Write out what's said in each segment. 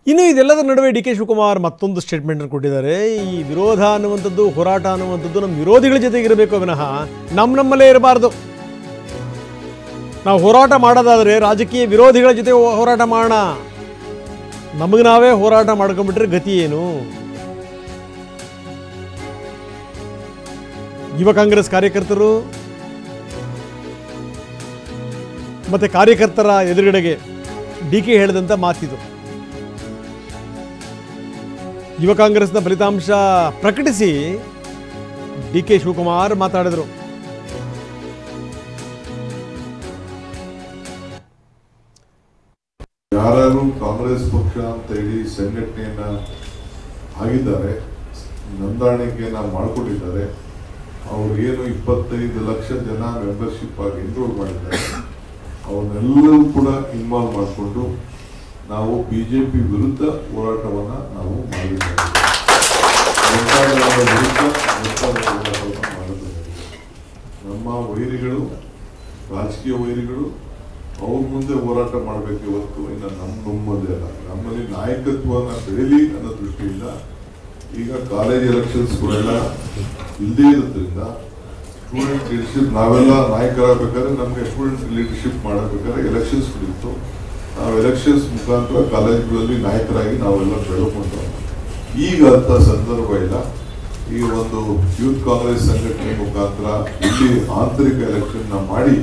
ಇನ್ನು ಇದೆಲ್ಲದರ ನಡುವೆ ಡಿ ಕೆ ಶಿವಕುಮಾರ್ ಮತ್ತೊಂದು ಸ್ಟೇಟ್ಮೆಂಟನ್ನು ಕೊಟ್ಟಿದ್ದಾರೆ. ಈ ವಿರೋಧ ಅನ್ನುವಂಥದ್ದು, ಹೋರಾಟ ಅನ್ನುವಂಥದ್ದು ನಮ್ಮ ವಿರೋಧಿಗಳ ಜೊತೆಗಿರಬೇಕು ವಿನಃ ನಮ್ಮಲ್ಲೇ ಇರಬಾರ್ದು. ನಾವು ಹೋರಾಟ ಮಾಡೋದಾದರೆ ರಾಜಕೀಯ ವಿರೋಧಿಗಳ ಜೊತೆ ಹೋರಾಟ ಮಾಡೋಣ. ನಮಗೆ ನಾವೇ ಹೋರಾಟ ಮಾಡ್ಕೊಂಡ್ಬಿಟ್ರೆ ಗತಿ ಏನು? ಯುವ ಕಾಂಗ್ರೆಸ್ ಕಾರ್ಯಕರ್ತರು ಮತ್ತು ಕಾರ್ಯಕರ್ತರ ಎದುರುಗಡೆಗೆ ಡಿ ಕೆ ಹೇಳಿದಂಥ ಮಾತಿದು. ಯುವ ಕಾಂಗ್ರೆಸ್ನ ಫಲಿತಾಂಶ ಪ್ರಕಟಿಸಿ ಡಿ ಕೆ ಶಿವಕುಮಾರ್ ಮಾತಾಡಿದರು. ಯಾರು ಕಾಂಗ್ರೆಸ್ ಪಕ್ಷ ಅಂತ ಹೇಳಿ ಸಂಘಟನೆಯನ್ನ ಆಗಿದ್ದಾರೆ, ನೋಂದಾಣಿಕೆಯನ್ನ ಮಾಡಿಕೊಂಡಿದ್ದಾರೆ, ಅವ್ರು ಏನು 25 ಲಕ್ಷ ಜನ ಮೆಂಬರ್ಶಿಪ್ ಆಗಿ ಎನ್ರೋಲ್ ಮಾಡಿದ್ದಾರೆ, ಅವನ್ನೆಲ್ಲರೂ ಕೂಡ ಇನ್ವಾಲ್ವ್ ಮಾಡಿಕೊಂಡು ನಾವು ಬಿಜೆಪಿ ವಿರುದ್ಧ ಹೋರಾಟವನ್ನ ನಾವು ಮಾಡಿದ್ದೇವೆ. ನಮ್ಮ ವೈರಿಗಳು, ರಾಜಕೀಯ ವೈರಿಗಳು ಅವ್ರ ಮುಂದೆ ಹೋರಾಟ ಮಾಡಬೇಕು ಇವತ್ತು. ಇನ್ನು ನಮ್ಮದೇ ಅಲ್ಲ, ನಮ್ಮಲ್ಲಿ ನಾಯಕತ್ವನ ಬೆಳೀಲಿ ಅನ್ನೋ ದೃಷ್ಟಿಯಿಂದ ಈಗ ಕಾಲೇಜ್ ಎಲೆಕ್ಷನ್ಸ್ಗಳೆಲ್ಲ ಇಲ್ಲದೇ ಇರೋದ್ರಿಂದ ಸ್ಟೂಡೆಂಟ್ ಲೀಡರ್ಶಿಪ್ ನಾವೆಲ್ಲ ನಾಯಕರಾಗಬೇಕಾದ್ರೆ ನಮಗೆ ಸ್ಟೂಡೆಂಟ್ ಲೀಡರ್ಶಿಪ್ ಮಾಡಬೇಕಾದ್ರೆ ಎಲೆಕ್ಷನ್ಸ್ ಇತ್ತು. ನಾವು ಎಲೆಕ್ಷನ್ಸ್ ಮುಖಾಂತರ ಕಾಲೇಜುಗಳಲ್ಲಿ ನಾಯಕರಾಗಿ ನಾವೆಲ್ಲ ಬೆಳಕೊಂಡು ಈಗ ಅಂತ ಸಂದರ್ಭ ಇಲ್ಲ. ಈ ಒಂದು ಯೂತ್ ಕಾಂಗ್ರೆಸ್ ಸಂಘಟನೆ ಮುಖಾಂತರ ಇಲ್ಲಿ ಆಂತರಿಕ ಎಲೆಕ್ಷನ್ ಮಾಡಿ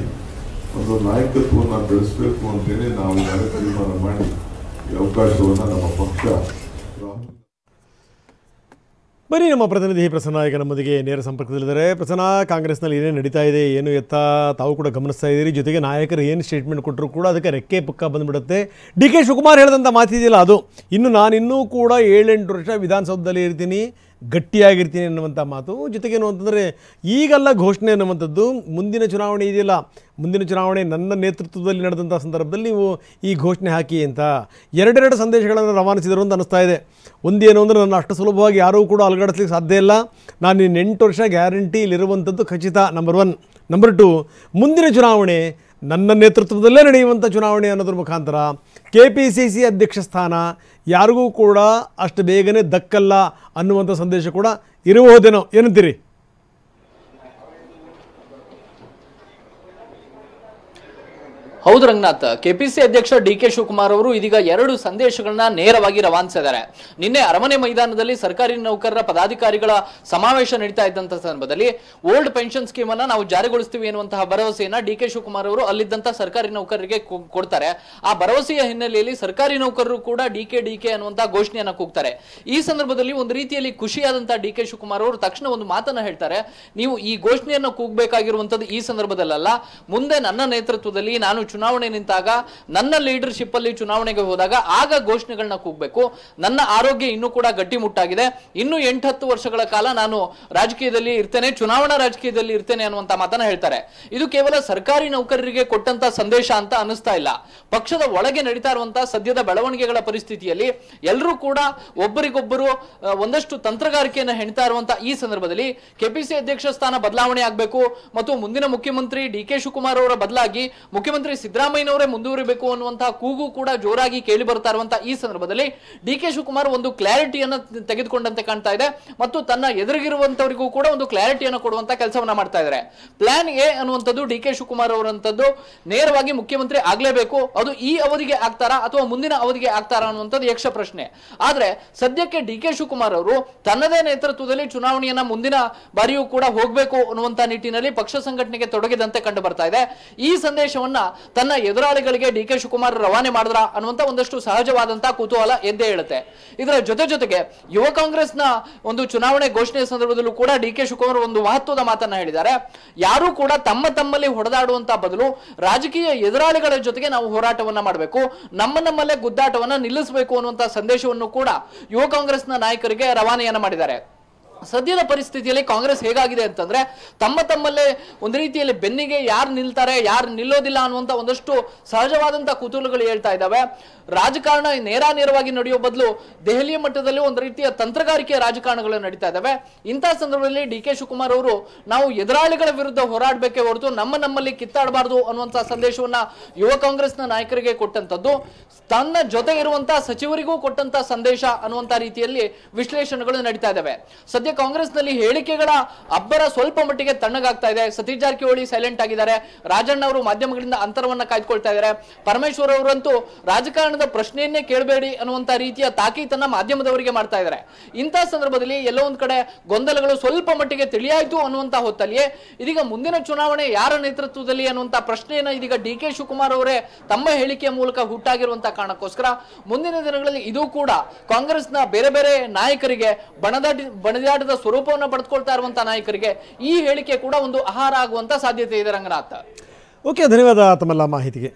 ಒಂದು ನಾಯಕತ್ವವನ್ನು ಬೆಳೆಸಬೇಕು ಅಂತೇಳಿ ನಾವು ತೀರ್ಮಾನ ಮಾಡಿ ಈ ಅವಕಾಶವನ್ನು ನಮ್ಮ ಪಕ್ಷ. ಬರೀ ನಮ್ಮ ಪ್ರತಿನಿಧಿ ಪ್ರಸನ್ನ ಈಗ ನಮ್ಮೊಂದಿಗೆ ನೇರ ಸಂಪರ್ಕದಲ್ಲಿದ್ದಾರೆ. ಪ್ರಸನ್ನ, ಕಾಂಗ್ರೆಸ್ನಲ್ಲಿ ಏನೇನು ನಡೀತಾ ಇದೆ, ಏನು ಎತ್ತ ತಾವು ಕೂಡ ಗಮನಿಸ್ತಾ ಇದ್ದೀರಿ. ಜೊತೆಗೆ ನಾಯಕರು ಏನು ಸ್ಟೇಟ್ಮೆಂಟ್ ಕೊಟ್ಟರು ಕೂಡ ಅದಕ್ಕೆ ರೆಕ್ಕೆ ಪುಕ್ಕ ಬಂದುಬಿಡುತ್ತೆ. ಡಿ ಕೆ ಶಿವಕುಮಾರ್ ಹೇಳಿದಂಥ ಮಾತಿದೆಯಲ್ಲ ಅದು, ನಾನಿನ್ನೂ ಕೂಡ 7-8 ವರ್ಷ ವಿಧಾನಸೌಧದಲ್ಲಿ ಇರ್ತೀನಿ, ಗಟ್ಟಿಯಾಗಿರ್ತೀನಿ ಅನ್ನುವಂಥ ಮಾತು. ಜೊತೆಗೇನು ಅಂತಂದರೆ ಈಗೆಲ್ಲ ಘೋಷಣೆ ಅನ್ನುವಂಥದ್ದು ಮುಂದಿನ ಚುನಾವಣೆ ಇದೆಯಲ್ಲ, ಮುಂದಿನ ಚುನಾವಣೆ ನನ್ನ ನೇತೃತ್ವದಲ್ಲಿ ನಡೆದಂಥ ಸಂದರ್ಭದಲ್ಲಿ ನೀವು ಈ ಘೋಷಣೆ ಹಾಕಿ ಅಂತ ಎರಡೆರಡು ಸಂದೇಶಗಳನ್ನು ರವಾನಿಸಿದರು ಅಂತ ಅನ್ನಿಸ್ತಾ ಇದೆ. ಒಂದೇನು ಅಂದರೆ, ನನ್ನ ಅಷ್ಟು ಸುಲಭವಾಗಿ ಯಾರೂ ಕೂಡ ಅಲುಗಾಡಿಸ್ಲಿಕ್ಕೆ ಸಾಧ್ಯ ಇಲ್ಲ, ನಾನು ಇನ್ನು 8 ವರ್ಷ ಗ್ಯಾರಂಟಿ ಇಲ್ಲಿರುವಂಥದ್ದು ಖಚಿತ. ನಂಬರ್ 1. ನಂಬರ್ 2, ಮುಂದಿನ ಚುನಾವಣೆ ನನ್ನ ನೇತೃತ್ವದಲ್ಲೇ ನಡೆಯುವಂಥ ಚುನಾವಣೆ ಅನ್ನೋದ್ರ ಮುಖಾಂತರ KPCC ಅಧ್ಯಕ್ಷ ಸ್ಥಾನ ಯಾರಿಗೂ ಕೂಡ ಅಷ್ಟು ಬೇಗನೆ ದಕ್ಕಲ್ಲ ಅನ್ನುವಂಥ ಸಂದೇಶ ಕೂಡ ಇರಬಹುದೇನೋ, ಏನಂತೀರಿ? ಹೌದು ರಂಗನಾಥ್, ಕೆಪಿಸಿ ಅಧ್ಯಕ್ಷ ಡಿ ಕೆ ಶಿವಕುಮಾರ್ ಅವರು ಇದೀಗ 2 ಸಂದೇಶಗಳನ್ನ ನೇರವಾಗಿ ರವಾನಿಸಿದ್ದಾರೆ. ನಿನ್ನೆ ಅರಮನೆ ಮೈದಾನದಲ್ಲಿ ಸರ್ಕಾರಿ ನೌಕರರ ಪದಾಧಿಕಾರಿಗಳ ಸಮಾವೇಶ ನಡೀತಾ ಇದ್ದಂತಹ ಸಂದರ್ಭದಲ್ಲಿ ಓಲ್ಡ್ ಪೆನ್ಷನ್ ಸ್ಕೀಮ್ ಅನ್ನ ನಾವು ಜಾರಿಗೊಳಿಸ್ತೀವಿ ಎನ್ನುವಂತಹ ಭರವಸೆಯನ್ನ ಡಿ ಕೆ ಶಿವಕುಮಾರ್ ಅವರು ಅಲ್ಲಿದ್ದಂತ ಸರ್ಕಾರಿ ನೌಕರರಿಗೆ ಕೊಡ್ತಾರೆ. ಆ ಭರವಸೆಯ ಹಿನ್ನೆಲೆಯಲ್ಲಿ ಸರ್ಕಾರಿ ನೌಕರರು ಕೂಡ ಡಿಕೆ ಅನ್ನುವಂತಹ ಘೋಷಣೆಯನ್ನ ಕೂಗ್ತಾರೆ. ಈ ಸಂದರ್ಭದಲ್ಲಿ ಒಂದು ರೀತಿಯಲ್ಲಿ ಖುಷಿಯಾದಂತಹ ಡಿ ಕೆ ಶಿವಕುಮಾರ್ ಅವರು ತಕ್ಷಣ ಒಂದು ಮಾತನ್ನ ಹೇಳ್ತಾರೆ, ನೀವು ಈ ಘೋಷಣೆಯನ್ನು ಕೂಗಬೇಕಾಗಿರುವಂತದ್ದು ಈ ಸಂದರ್ಭದಲ್ಲ, ಮುಂದೆ ನನ್ನ ನೇತೃತ್ವದಲ್ಲಿ ನಾನು ಚುನಾವಣೆ ನಿಂತಾಗ, ನನ್ನ ಲೀಡರ್ಶಿಪ್ ಅಲ್ಲಿ ಚುನಾವಣೆಗೆ ಹೋದಾಗ ಆಗ ಘೋಷಣೆಗಳನ್ನ ಕೂಗಬೇಕು. ನನ್ನ ಆರೋಗ್ಯ ಇನ್ನೂ ಕೂಡ ಗಟ್ಟಿಮುಟ್ಟಾಗಿದೆ, ಇನ್ನು 8-10 ವರ್ಷಗಳ ಕಾಲ ನಾನು ರಾಜಕೀಯದಲ್ಲಿ ಇರ್ತೇನೆ, ಚುನಾವಣಾ ರಾಜಕೀಯದಲ್ಲಿ ಇರ್ತೇನೆ ಅನ್ನುವಂತ ಮಾತನ್ನ ಹೇಳ್ತಾರೆ. ಇದು ಕೇವಲ ಸರ್ಕಾರಿ ನೌಕರರಿಗೆ ಕೊಟ್ಟಂತ ಸಂದೇಶ ಅಂತ ಅನಿಸ್ತಾ ಇಲ್ಲ. ಪಕ್ಷದ ಒಳಗೆ ನಡೀತಾ ಇರುವಂತಹ ಸದ್ಯದ ಬೆಳವಣಿಗೆಗಳ ಪರಿಸ್ಥಿತಿಯಲ್ಲಿ ಎಲ್ಲರೂ ಕೂಡ ಒಬ್ಬರಿಗೊಬ್ಬರು ಒಂದಷ್ಟು ತಂತ್ರಗಾರಿಕೆಯನ್ನು ಹೆಣ್ತಾ ಇರುವಂತಹ ಈ ಸಂದರ್ಭದಲ್ಲಿ ಕೆಪಿಸಿ ಅಧ್ಯಕ್ಷ ಸ್ಥಾನ ಬದಲಾವಣೆ ಆಗಬೇಕು ಮತ್ತು ಮುಂದಿನ ಮುಖ್ಯಮಂತ್ರಿ ಡಿ ಕೆ ಶಿವಕುಮಾರ್ ಅವರ ಬದಲಾಗಿ ಮುಖ್ಯಮಂತ್ರಿ ಸಿದ್ದರಾಮಯ್ಯನವರೇ ಮುಂದುವರಿಬೇಕು ಅನ್ನುವಂತಹ ಕೂಗು ಕೂಡ ಜೋರಾಗಿ ಕೇಳಿ ಬರ್ತಾ ಇರುವಂತಹ ಈ ಸಂದರ್ಭದಲ್ಲಿ ಡಿ ಕೆ ಶಿವಕುಮಾರ್ ಒಂದು ಕ್ಲಾರಿಟಿಯನ್ನು ತೆಗೆದುಕೊಂಡಂತೆ ಕಾಣ್ತಾ ಇದೆ ಮತ್ತು ತನ್ನ ಎದುರಿಗಿರುವಂತವರಿಗೂ ಕೂಡ ಒಂದು ಕ್ಲಾರಿಟಿಯನ್ನು ಕೊಡುವಂತ ಕೆಲಸವನ್ನ ಮಾಡ್ತಾ ಇದ್ದಾರೆ. ಪ್ಲಾನ್ ಎ ಅನ್ನುವಂಥದ್ದು ಡಿ ಕೆ ಶಿವಕುಮಾರ್ ಅವರಂತದ್ದು ನೇರವಾಗಿ ಮುಖ್ಯಮಂತ್ರಿ ಆಗ್ಲೇಬೇಕು, ಅದು ಈ ಅವಧಿಗೆ ಆಗ್ತಾರಾ ಅಥವಾ ಮುಂದಿನ ಅವಧಿಗೆ ಆಗ್ತಾರಾ ಅನ್ನುವಂಥದ್ದು ಯಕ್ಷ ಪ್ರಶ್ನೆ. ಆದ್ರೆ ಸದ್ಯಕ್ಕೆ ಡಿ ಕೆ ಶಿವಕುಮಾರ್ ಅವರು ತನ್ನದೇ ನೇತೃತ್ವದಲ್ಲಿ ಚುನಾವಣೆಯನ್ನ ಮುಂದಿನ ಬಾರಿಯೂ ಕೂಡ ಹೋಗಬೇಕು ಅನ್ನುವಂತ ನಿಟ್ಟಿನಲ್ಲಿ ಪಕ್ಷ ಸಂಘಟನೆಗೆ ತೊಡಗಿದಂತೆ ಕಂಡು ಬರ್ತಾ ಇದೆ. ಈ ಸಂದೇಶವನ್ನ ತನ್ನ ಎದುರಾಳಿಗಳಿಗೆ ಡಿ ಕೆ ಶಿವಕುಮಾರ್ ರವಾನೆ ಮಾಡಿದ್ರ ಅನ್ನುವಂತ ಒಂದಷ್ಟು ಸಹಜವಾದಂತಹ ಕುತೂಹಲ ಎದ್ದೇ ಹೇಳುತ್ತೆ. ಇದರ ಜೊತೆಗೆ ಯುವ ಕಾಂಗ್ರೆಸ್ನ ಒಂದು ಚುನಾವಣೆ ಘೋಷಣೆಯ ಸಂದರ್ಭದಲ್ಲೂ ಕೂಡ ಡಿ ಕೆ ಶಿವಕುಮಾರ್ ಒಂದು ಮಹತ್ವದ ಮಾತನ್ನ ಹೇಳಿದ್ದಾರೆ. ಯಾರು ಕೂಡ ತಮ್ಮಲ್ಲಿ ಹೊಡೆದಾಡುವಂತ ಬದಲು ರಾಜಕೀಯ ಎದುರಾಳಿಗಳ ಜೊತೆಗೆ ನಾವು ಹೋರಾಟವನ್ನ ಮಾಡಬೇಕು, ನಮ್ಮಲ್ಲೇ ಗುದ್ದಾಟವನ್ನ ನಿಲ್ಲಿಸಬೇಕು ಅನ್ನುವಂತ ಸಂದೇಶವನ್ನು ಕೂಡ ಯುವ ಕಾಂಗ್ರೆಸ್ನ ನಾಯಕರಿಗೆ ರವಾನೆಯನ್ನ ಮಾಡಿದ್ದಾರೆ. ಸದ್ಯದ ಪರಿಸ್ಥಿತಿಯಲ್ಲಿ ಕಾಂಗ್ರೆಸ್ ಹೇಗಾಗಿದೆ ಅಂತಂದ್ರೆ ತಮ್ಮಲ್ಲೇ ಒಂದು ರೀತಿಯಲ್ಲಿ ಬೆನ್ನಿಗೆ ಯಾರು ನಿಲ್ತಾರೆ ಯಾರು ನಿಲ್ಲೋದಿಲ್ಲ ಅನ್ನುವಂತ ಒಂದಷ್ಟು ಸಹಜವಾದಂತ ಕುತೂಹಲಗಳು ಹೇಳ್ತಾ ಇದ್ದಾವೆ. ರಾಜಕಾರಣ ನೇರವಾಗಿ ನಡೆಯೋ ಬದಲು ದೆಹಲಿಯ ಮಟ್ಟದಲ್ಲಿ ಒಂದು ರೀತಿಯ ತಂತ್ರಗಾರಿಕೆಯ ರಾಜಕಾರಣಗಳು ನಡೀತಾ ಇದ್ದಾವೆ. ಇಂತಹ ಸಂದರ್ಭದಲ್ಲಿ ಡಿ.ಕೆ. ಶಿವಕುಮಾರ್ ಅವರು ನಾವು ಎದುರಾಳಿಗಳ ವಿರುದ್ಧ ಹೋರಾಡಬೇಕೇ ಹೊರತು ನಮ್ಮಲ್ಲಿ ಕಿತ್ತಾಡಬಾರದು ಅನ್ನುವಂತಹ ಸಂದೇಶವನ್ನ ಯುವ ಕಾಂಗ್ರೆಸ್ನ ನಾಯಕರಿಗೆ ಕೊಟ್ಟಂತದ್ದು, ತನ್ನ ಜೊತೆ ಇರುವಂತಹ ಸಚಿವರಿಗೂ ಕೊಟ್ಟಂತ ಸಂದೇಶ ಅನ್ನುವಂತ ರೀತಿಯಲ್ಲಿ ವಿಶ್ಲೇಷಣೆಗಳು ನಡೀತಾ ಇದ್ದಾವೆ. ಸದ್ಯ ಕಾಂಗ್ರೆಸ್ನಲ್ಲಿ ಹೇಳಿಕೆಗಳ ಅಬ್ಬರ ಸ್ವಲ್ಪ ಮಟ್ಟಿಗೆ ತಣ್ಣಗಾಗ್ತಾ ಇದೆ. ಸತೀಶ್ ಜಾರಕಿಹೊಳಿ ಸೈಲೆಂಟ್ ಆಗಿದ್ದಾರೆ, ರಾಜಣ್ಣ ಅವರು ಮಾಧ್ಯಮಗಳಿಂದ ಅಂತರವನ್ನ ಕಾಯ್ದುಕೊಳ್ತಾ ಇದ್ದಾರೆ, ಪರಮೇಶ್ವರ್ ಅವರಂತೂ ರಾಜಕಾರಣದ ಪ್ರಶ್ನೆಯನ್ನೇ ಕೇಳಬೇಡಿ ಅನ್ನುವಂತ ರೀತಿಯ ತಾಕೀತನ್ನ ಮಾಧ್ಯಮದವರಿಗೆ ಮಾಡ್ತಾ ಇದ್ದಾರೆ. ಇಂತಹ ಸಂದರ್ಭದಲ್ಲಿ ಎಲ್ಲೋ ಒಂದ್ ಕಡೆ ಗೊಂದಲಗಳು ಸ್ವಲ್ಪ ಮಟ್ಟಿಗೆ ತಿಳಿಯಾಯ್ತು ಅನ್ನುವಂತ ಹೊತ್ತಲ್ಲಿಯೇ ಇದೀಗ ಮುಂದಿನ ಚುನಾವಣೆ ಯಾರ ನೇತೃತ್ವದಲ್ಲಿ ಅನ್ನುವಂತ ಪ್ರಶ್ನೆಯನ್ನ ಇದೀಗ ಡಿ.ಕೆ. ಶಿವಕುಮಾರ್ ಅವರೇ ತಮ್ಮ ಹೇಳಿಕೆಯ ಮೂಲಕ ಹುಟ್ಟಾಗಿರುವಂತಹ ಕಾರಣಕ್ಕೋಸ್ಕರ ಮುಂದಿನ ದಿನಗಳಲ್ಲಿ ಇದು ಕೂಡ ಕಾಂಗ್ರೆಸ್ನ ಬೇರೆ ಬೇರೆ ನಾಯಕರಿಗೆ ಬಣದಾಟದ ಸ್ವರೂಪವನ್ನು ಪಡೆದುಕೊಳ್ತಾ ಇರುವಂತಹ ನಾಯಕರಿಗೆ ಈ ಹೇಳಿಕೆ ಕೂಡ ಒಂದು ಆಹಾರ ಆಗುವಂತ ಸಾಧ್ಯತೆ ಇದೆ. ರಂಗನಾಥ್, ಓಕೆ, ಧನ್ಯವಾದ ತಮ್ಮೆಲ್ಲ ಮಾಹಿತಿಗೆ.